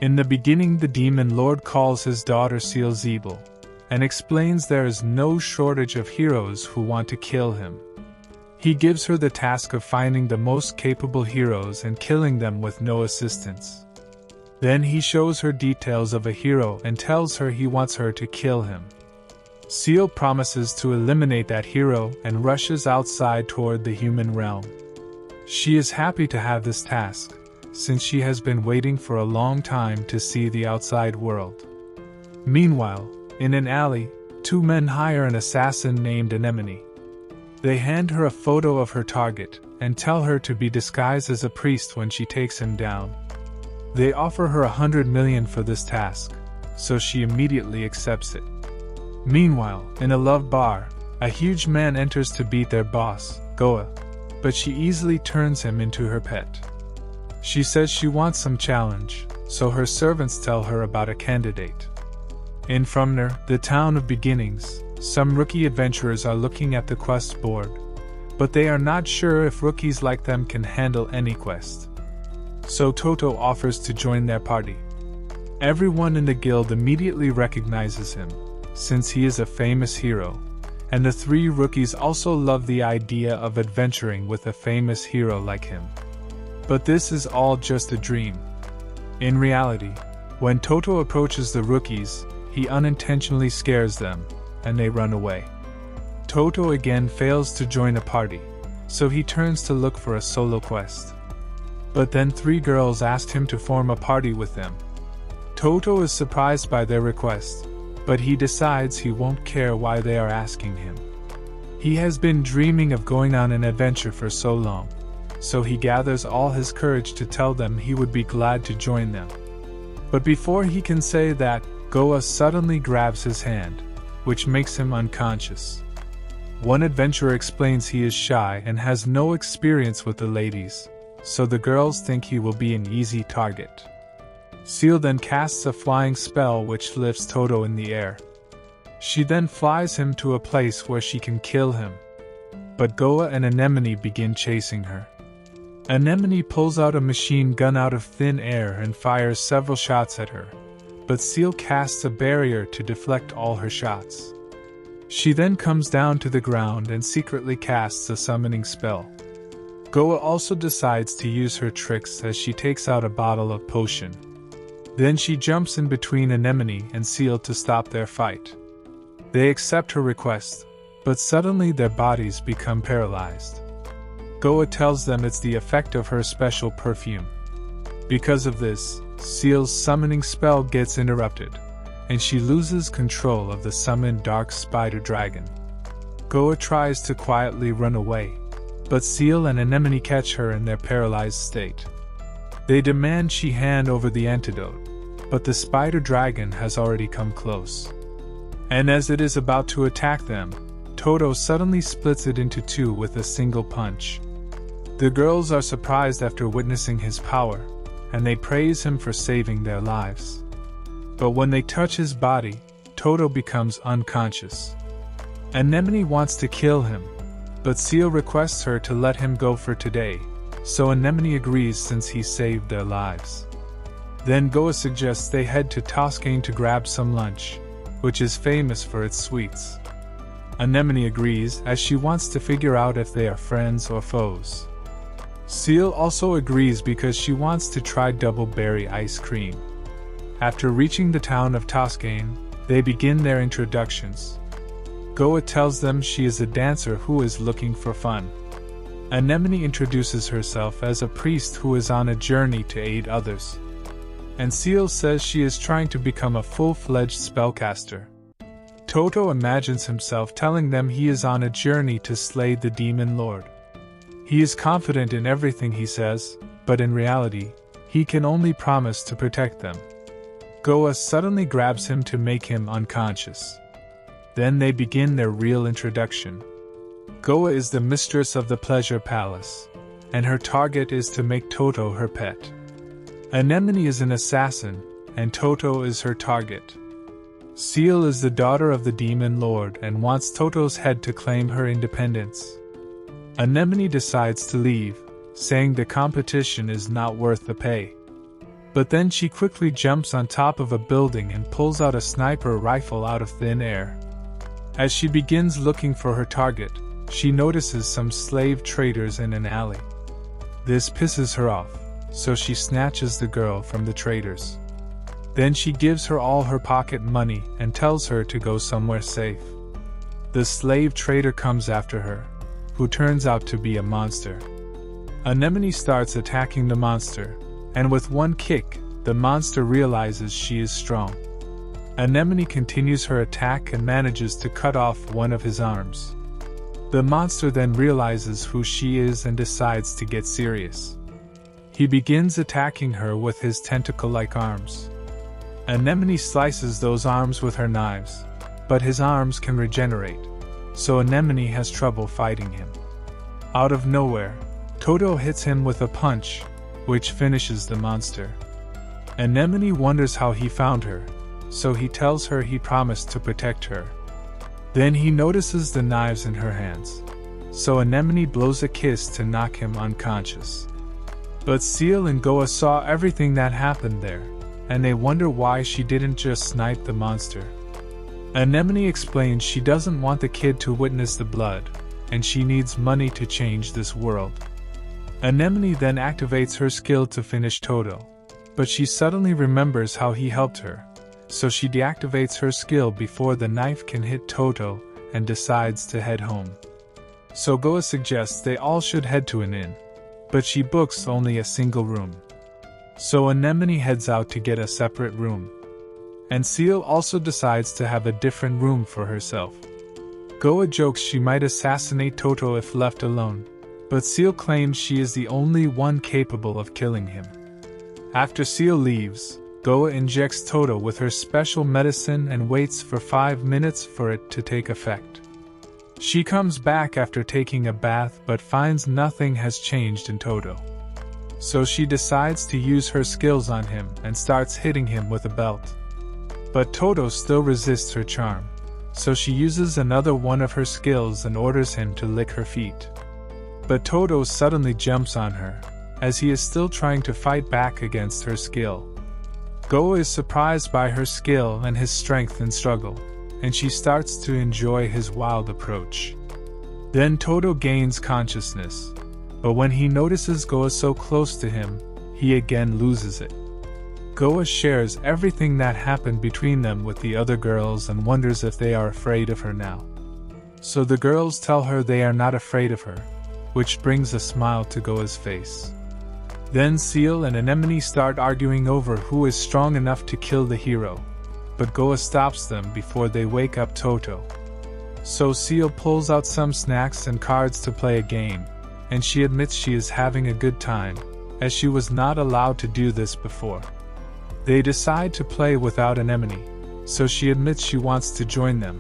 In the beginning, the demon lord calls his daughter Seal and explains there is no shortage of heroes who want to kill him. He gives her the task of finding the most capable heroes and killing them with no assistance. Then he shows her details of a hero and tells her he wants her to kill him. Seal promises to eliminate that hero and rushes outside toward the human realm. She is happy to have this task, since she has been waiting for a long time to see the outside world. Meanwhile, in an alley, two men hire an assassin named Anemone. They hand her a photo of her target and tell her to be disguised as a priest when she takes him down. They offer her 100 million for this task, so she immediately accepts it. Meanwhile, in a love bar, a huge man enters to beat their boss, Goa, but she easily turns him into her pet. She says she wants some challenge, so her servants tell her about a candidate. In Frumner, the town of beginnings, some rookie adventurers are looking at the quest board, but they are not sure if rookies like them can handle any quest. So Toto offers to join their party. Everyone in the guild immediately recognizes him, since he is a famous hero, and the three rookies also love the idea of adventuring with a famous hero like him. But this is all just a dream. In reality, when Toto approaches the rookies, he unintentionally scares them, and they run away. Toto again fails to join a party, so he turns to look for a solo quest. But then three girls ask him to form a party with them. Toto is surprised by their request, but he decides he won't care why they are asking him. He has been dreaming of going on an adventure for so long, so he gathers all his courage to tell them he would be glad to join them. But before he can say that, Goa suddenly grabs his hand, which makes him unconscious. One adventurer explains he is shy and has no experience with the ladies, so the girls think he will be an easy target. Seal then casts a flying spell which lifts Toto in the air. She then flies him to a place where she can kill him. But Goa and Anemone begin chasing her. Anemone pulls out a machine gun out of thin air and fires several shots at her, but Seal casts a barrier to deflect all her shots. She then comes down to the ground and secretly casts a summoning spell. Goa also decides to use her tricks as she takes out a bottle of potion. Then she jumps in between Anemone and Seal to stop their fight. They accept her request, but suddenly their bodies become paralyzed. Goa tells them it's the effect of her special perfume. Because of this, Seal's summoning spell gets interrupted, and she loses control of the summoned dark spider dragon. Goa tries to quietly run away, but Seal and Anemone catch her in their paralyzed state. They demand she hand over the antidote, but the spider dragon has already come close. And as it is about to attack them, Toto suddenly splits it into two with a single punch. The girls are surprised after witnessing his power, and they praise him for saving their lives. But when they touch his body, Toto becomes unconscious. Anemone wants to kill him, but Seal requests her to let him go for today, so Anemone agrees since he saved their lives. Then Goa suggests they head to Toscane to grab some lunch, which is famous for its sweets. Anemone agrees as she wants to figure out if they are friends or foes. Seal also agrees because she wants to try double berry ice cream. After reaching the town of Toscane, they begin their introductions. Goa tells them she is a dancer who is looking for fun. Anemone introduces herself as a priest who is on a journey to aid others. And Seal says she is trying to become a full-fledged spellcaster. Toto imagines himself telling them he is on a journey to slay the demon lord. He is confident in everything he says, but in reality, he can only promise to protect them. Goa suddenly grabs him to make him unconscious. Then they begin their real introduction. Goa is the mistress of the Pleasure Palace, and her target is to make Toto her pet. Anemone is an assassin, and Toto is her target. Seal is the daughter of the demon lord and wants Toto's head to claim her independence. Anemone decides to leave, saying the competition is not worth the pay. But then she quickly jumps on top of a building and pulls out a sniper rifle out of thin air. As she begins looking for her target, she notices some slave traders in an alley. This pisses her off, so she snatches the girl from the traders. Then she gives her all her pocket money and tells her to go somewhere safe. The slave trader comes after her, who turns out to be a monster. Anemone starts attacking the monster, and with one kick, the monster realizes she is strong. Anemone continues her attack and manages to cut off one of his arms. The monster then realizes who she is and decides to get serious. He begins attacking her with his tentacle-like arms. Anemone slices those arms with her knives, but his arms can regenerate, so Anemone has trouble fighting him. Out of nowhere, Toto hits him with a punch, which finishes the monster. Anemone wonders how he found her, so he tells her he promised to protect her. Then he notices the knives in her hands, so Anemone blows a kiss to knock him unconscious. But Seal and Goa saw everything that happened there, and they wonder why she didn't just snipe the monster. Anemone explains she doesn't want the kid to witness the blood, and she needs money to change this world. Anemone then activates her skill to finish Toto, but she suddenly remembers how he helped her, so she deactivates her skill before the knife can hit Toto and decides to head home. So Goa suggests they all should head to an inn, but she books only a single room. So Anemone heads out to get a separate room. And Seal also decides to have a different room for herself. Goa jokes she might assassinate Toto if left alone, but Seal claims she is the only one capable of killing him. After Seal leaves, Goa injects Toto with her special medicine and waits for 5 minutes for it to take effect. She comes back after taking a bath but finds nothing has changed in Toto. So she decides to use her skills on him and starts hitting him with a belt. But Toto still resists her charm, so she uses another one of her skills and orders him to lick her feet. But Toto suddenly jumps on her, as he is still trying to fight back against her skill. Goa is surprised by her skill and his strength in struggle, and she starts to enjoy his wild approach. Then Toto gains consciousness, but when he notices Goa so close to him, he again loses it. Goa shares everything that happened between them with the other girls and wonders if they are afraid of her now. So the girls tell her they are not afraid of her, which brings a smile to Goa's face. Then Seal and Anemone start arguing over who is strong enough to kill the hero, but Goa stops them before they wake up Toto. So Seal pulls out some snacks and cards to play a game, and she admits she is having a good time, as she was not allowed to do this before. They decide to play without Anemone, so she admits she wants to join them.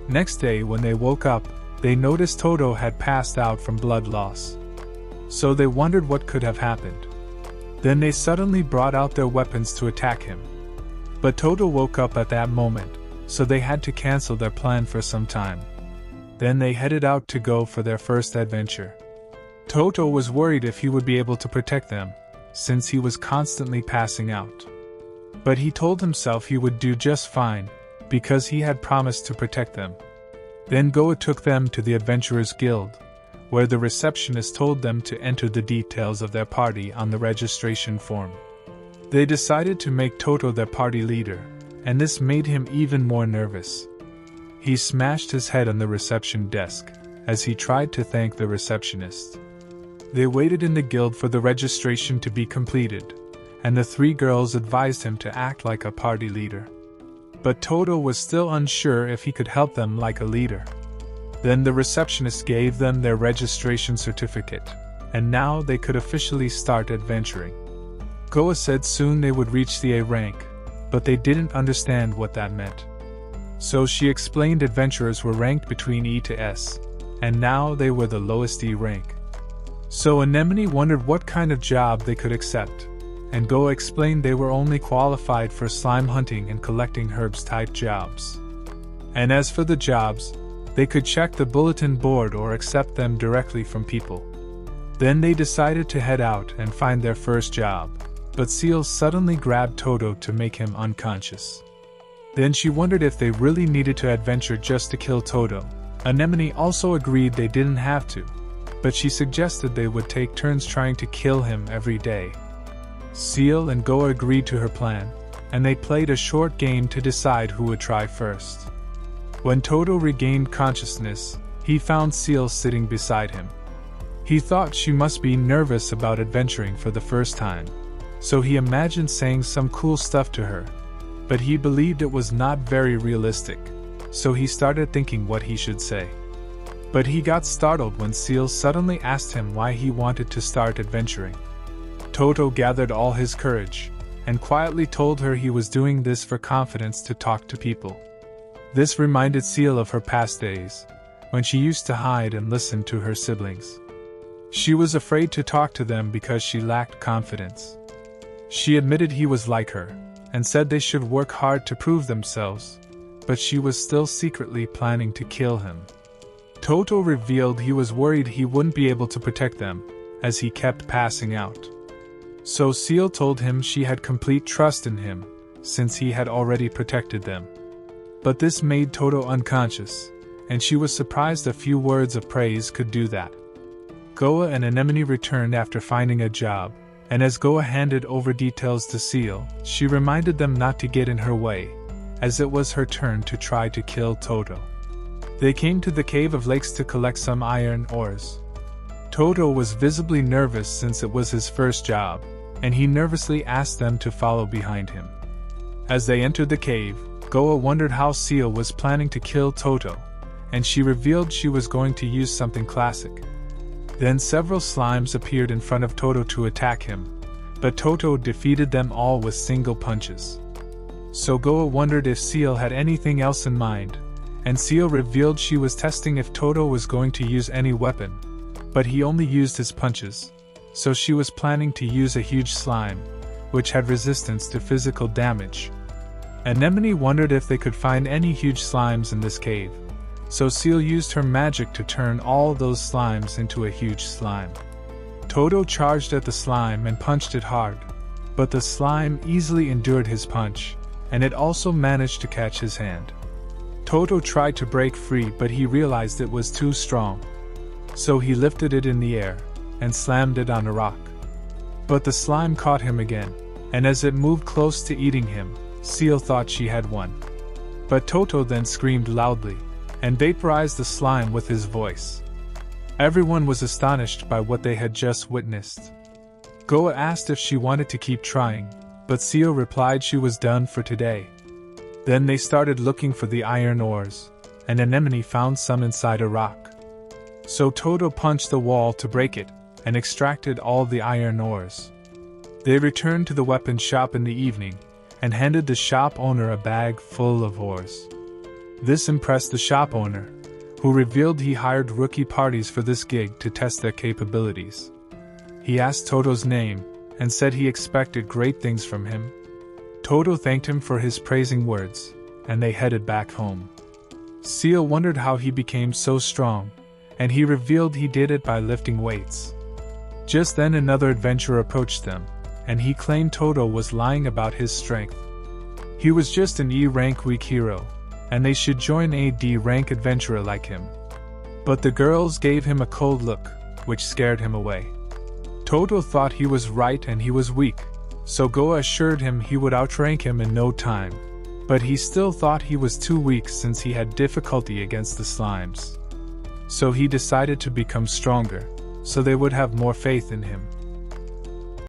Next day when they woke up, they noticed Toto had passed out from blood loss. So they wondered what could have happened. Then they suddenly brought out their weapons to attack him. But Toto woke up at that moment, so they had to cancel their plan for some time. Then they headed out to go for their first adventure. Toto was worried if he would be able to protect them, since he was constantly passing out. But he told himself he would do just fine, because he had promised to protect them. Then Goa took them to the Adventurers Guild, where the receptionist told them to enter the details of their party on the registration form. They decided to make Toto their party leader, and this made him even more nervous. He smashed his head on the reception desk, as he tried to thank the receptionist. They waited in the guild for the registration to be completed, and the 3 girls advised him to act like a party leader. But Toto was still unsure if he could help them like a leader. Then the receptionist gave them their registration certificate, and now they could officially start adventuring. Goa said soon they would reach the A rank, but they didn't understand what that meant. So she explained adventurers were ranked between E to S, and now they were the lowest E rank. So Anemone wondered what kind of job they could accept, and Goa explained they were only qualified for slime hunting and collecting herbs type jobs. And as for the jobs, they could check the bulletin board or accept them directly from people. Then they decided to head out and find their first job. but Seal suddenly grabbed Toto to make him unconscious. Then she wondered if they really needed to adventure just to kill Toto. Anemone also agreed they didn't have to, but she suggested they would take turns trying to kill him every day. Seal and Goa agreed to her plan, and they played a short game to decide who would try first. When Toto regained consciousness, he found Seal sitting beside him. He thought she must be nervous about adventuring for the first time, so he imagined saying some cool stuff to her, but he believed it was not very realistic, so he started thinking what he should say. But he got startled when Seal suddenly asked him why he wanted to start adventuring. Toto gathered all his courage, and quietly told her he was doing this for confidence to talk to people. This reminded Seal of her past days, when she used to hide and listen to her siblings. She was afraid to talk to them because she lacked confidence. She admitted he was like her, and said they should work hard to prove themselves, but she was still secretly planning to kill him. Toto revealed he was worried he wouldn't be able to protect them, as he kept passing out. So Seal told him she had complete trust in him, since he had already protected them. But this made Toto unconscious, and she was surprised a few words of praise could do that. Goa and Anemone returned after finding a job, and as Goa handed over details to Seal, she reminded them not to get in her way, as it was her turn to try to kill Toto. They came to the Cave of Lakes to collect some iron ores. Toto was visibly nervous since it was his first job, and he nervously asked them to follow behind him. As they entered the cave, Goa wondered how Seal was planning to kill Toto, and she revealed she was going to use something classic. Then several slimes appeared in front of Toto to attack him, but Toto defeated them all with single punches. So Goa wondered if Seal had anything else in mind, and Seal revealed she was testing if Toto was going to use any weapon, but he only used his punches, so she was planning to use a huge slime, which had resistance to physical damage. Anemone wondered if they could find any huge slimes in this cave, so Seal used her magic to turn all those slimes into a huge slime. Toto charged at the slime and punched it hard, but the slime easily endured his punch, and it also managed to catch his hand. Toto tried to break free, but he realized it was too strong, so he lifted it in the air and slammed it on a rock. But the slime caught him again, and as it moved close to eating him, Seal thought she had won. But Toto then screamed loudly and vaporized the slime with his voice. Everyone was astonished by what they had just witnessed. Goa asked if she wanted to keep trying, but Seal replied she was done for today. Then they started looking for the iron ores, and Anemone found some inside a rock. So Toto punched the wall to break it, and extracted all the iron ores. They returned to the weapon shop in the evening, and handed the shop owner a bag full of ores. This impressed the shop owner, who revealed he hired rookie parties for this gig to test their capabilities. He asked Toto's name, and said he expected great things from him. Toto thanked him for his praising words, and they headed back home. Seal wondered how he became so strong, and he revealed he did it by lifting weights. Just then another adventurer approached them, and he claimed Toto was lying about his strength. He was just an E-rank weak hero, and they should join a D-rank adventurer like him. But the girls gave him a cold look, which scared him away. Toto thought he was right and he was weak, so Goa assured him he would outrank him in no time, but he still thought he was too weak since he had difficulty against the slimes. So he decided to become stronger, so they would have more faith in him.